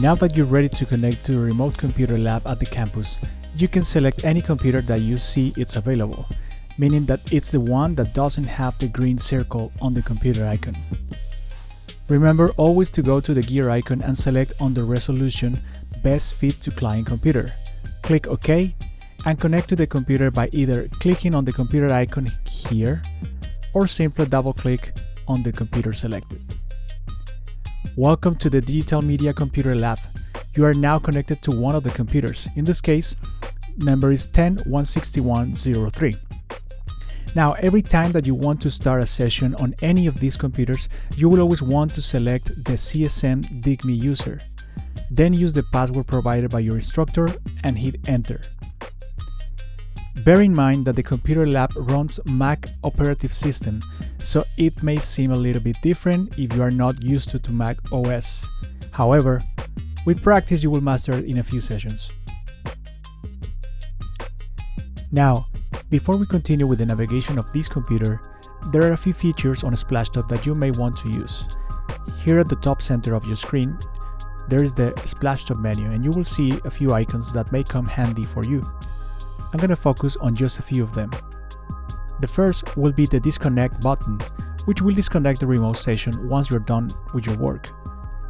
Now that you're ready to connect to a remote computer lab at the campus, you can select any computer that you see it's available, meaning that it's the one that doesn't have the green circle on the computer icon. Remember always to go to the gear icon and select on the resolution best fit to client computer. Click OK and connect to the computer by either clicking on the computer icon here or simply double click on the computer selected. Welcome to the Digital Media Computer Lab. You are now connected to one of the computers. In this case, number is 10.161.03. Now, every time that you want to start a session on any of these computers, you will always want to select the CSM DigMe user. Then use the password provided by your instructor and hit enter. Bear in mind that the computer lab runs Mac operative system, so it may seem a little bit different if you are not used to Mac OS. However, with practice you will master it in a few sessions. Now, before we continue with the navigation of this computer, there are a few features on Splashtop that you may want to use. Here at the top center of your screen, there is the Splashtop menu, and you will see a few icons that may come handy for you. I'm going to focus on just a few of them. The first will be the disconnect button, which will disconnect the remote session once you're done with your work.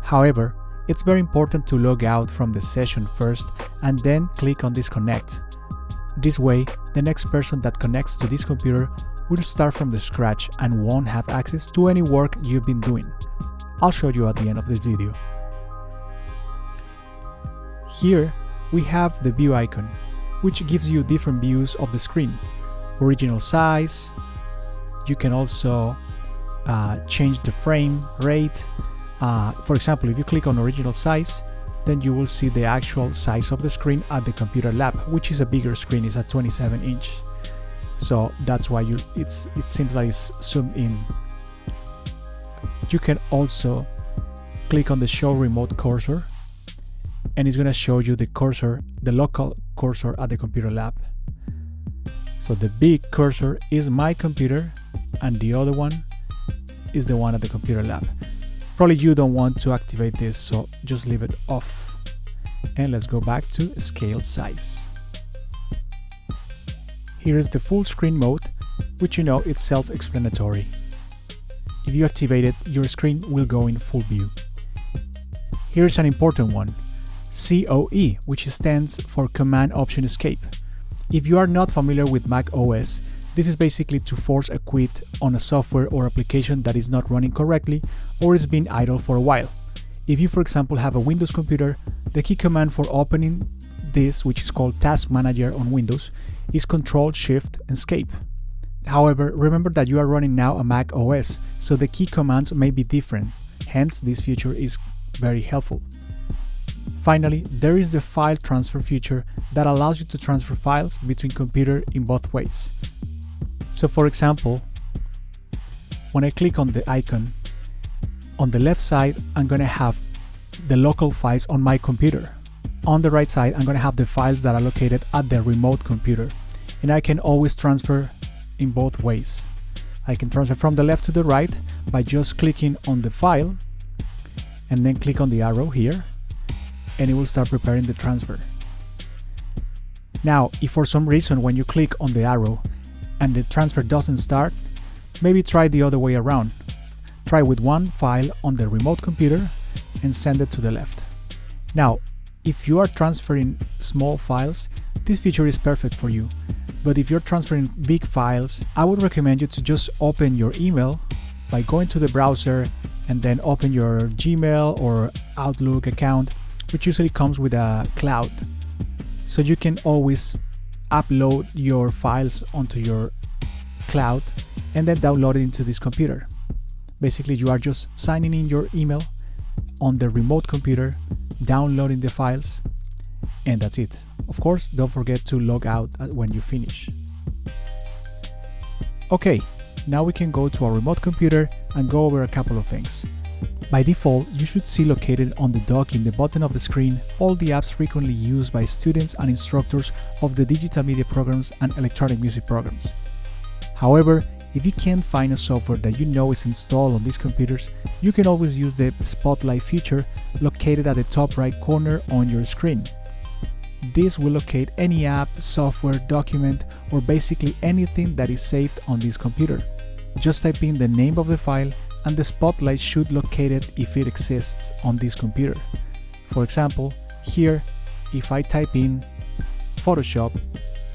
However, it's very important to log out from the session first and then click on disconnect. This way, the next person that connects to this computer will start from the scratch and won't have access to any work you've been doing. I'll show you at the end of this video. Here, we have the view icon, which gives you different views of the screen. Original size, you can also change the frame rate. For example, if you click on original size, then you will see the actual size of the screen at the computer lab, which is a bigger screen, it's a 27-inch. So that's why it seems like it's zoomed in. You can also click on the show remote cursor, and it's going to show you the cursor, the local cursor at the computer lab. So the big cursor is my computer and the other one is the one at the computer lab. Probably you don't want to activate this, so just leave it off. And let's go back to scale size. Here is the full screen mode, which you know it's self-explanatory. If you activate it, your screen will go in full view. Here's an important one. COE, which stands for Command Option Escape. If you are not familiar with Mac OS, this is basically to force a quit on a software or application that is not running correctly or is being idle for a while. If you, for example, have a Windows computer, the key command for opening this, which is called Task Manager on Windows, is Ctrl-Shift-Escape. However, remember that you are running now a Mac OS, so the key commands may be different. Hence, this feature is very helpful. Finally, there is the file transfer feature that allows you to transfer files between computers in both ways. So for example, when I click on the icon, on the left side I'm going to have the local files on my computer. On the right side I'm going to have the files that are located at the remote computer, and I can always transfer in both ways. I can transfer from the left to the right by just clicking on the file and then click on the arrow here, and it will start preparing the transfer. Now, if for some reason when you click on the arrow and the transfer doesn't start, maybe try the other way around. Try with one file on the remote computer and send it to the left. Now, if you are transferring small files, this feature is perfect for you. But if you're transferring big files, I would recommend you to just open your email by going to the browser and then open your Gmail or Outlook account, which usually comes with a cloud. So you can always upload your files onto your cloud and then download it into this computer. Basically, you are just signing in your email on the remote computer, downloading the files, and that's it. Of course, don't forget to log out when you finish. Okay, now we can go to our remote computer and go over a couple of things. By default, you should see located on the dock in the bottom of the screen all the apps frequently used by students and instructors of the digital media programs and electronic music programs. However, If you can't find a software that you know is installed on these computers, you can always use the Spotlight feature located at the top right corner on your screen. This will locate any app, software, document, or basically anything that is saved on this computer. Just type in the name of the file and the Spotlight should locate it if it exists on this computer. For example, here, if I type in Photoshop,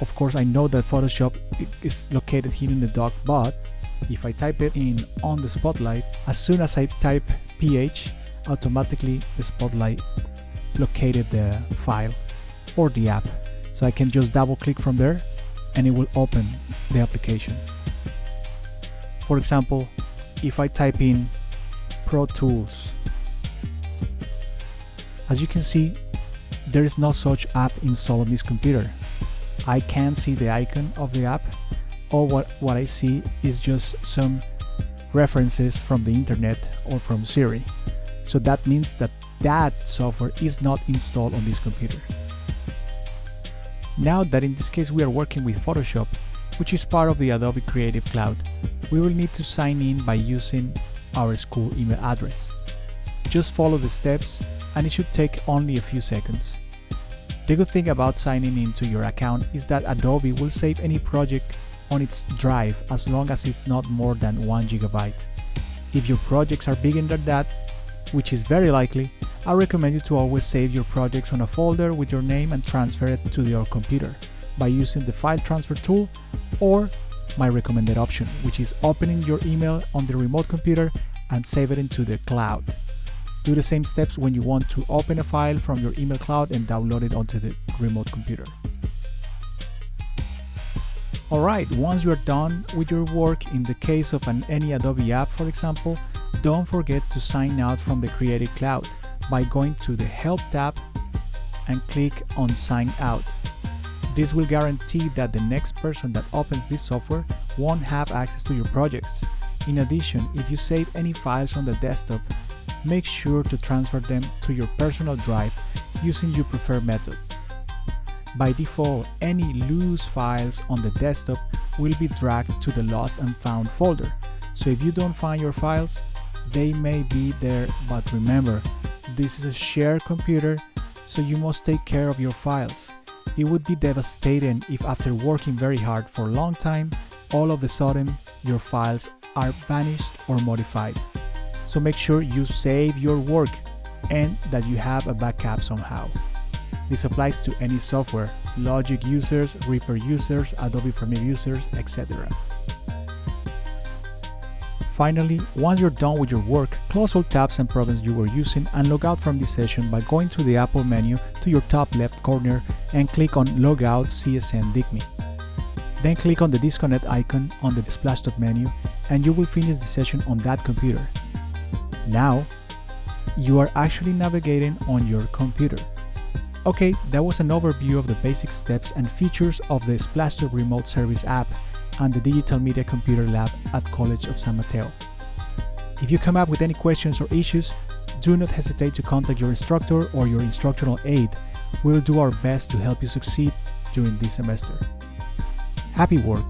of course I know that Photoshop is located here in the dock, but if I type it in on the Spotlight, as soon as I type PH, automatically the Spotlight located the file or the app. So I can just double click from there and it will open the application. For example, if I type in Pro Tools, as you can see, there is no such app installed on this computer. I can't see the icon of the app. All what I see is just some references from the internet or from Siri. So that means that that software is not installed on this computer. Now that in this case we are working with Photoshop, which is part of the Adobe Creative Cloud, we will need to sign in by using our school email address. Just follow the steps and it should take only a few seconds. The good thing about signing into your account is that Adobe will save any project on its drive as long as it's not more than 1 GB. If your projects are bigger than that, which is very likely, I recommend you to always save your projects on a folder with your name and transfer it to your computer by using the file transfer tool or my recommended option, which is opening your email on the remote computer and save it into the cloud. Do the same steps when you want to open a file from your email cloud and download it onto the remote computer. Alright, once you are done with your work, in the case of any Adobe app for example, don't forget to sign out from the Creative Cloud by going to the Help tab and click on Sign Out. This will guarantee that the next person that opens this software won't have access to your projects. In addition, if you save any files on the desktop, make sure to transfer them to your personal drive using your preferred method. By default, any loose files on the desktop will be dragged to the Lost and Found folder. So if you don't find your files, they may be there, but remember, this is a shared computer, so you must take care of your files. It would be devastating if after working very hard for a long time, all of a sudden your files are vanished or modified. So make sure you save your work and that you have a backup somehow. This applies to any software, Logic users, Reaper users, Adobe Premiere users, etc. Finally, once you're done with your work, close all tabs and programs you were using and log out from this session by going to the Apple menu to your top left corner and click on Logout CSN DIGME. Then click on the disconnect icon on the Splashtop menu and you will finish the session on that computer. Now, you are actually navigating on your computer. Okay, that was an overview of the basic steps and features of the Splashtop Remote Service app and the Digital Media Computer Lab at College of San Mateo. If you come up with any questions or issues, do not hesitate to contact your instructor or your instructional aide. We will do our best to help you succeed during this semester. Happy work!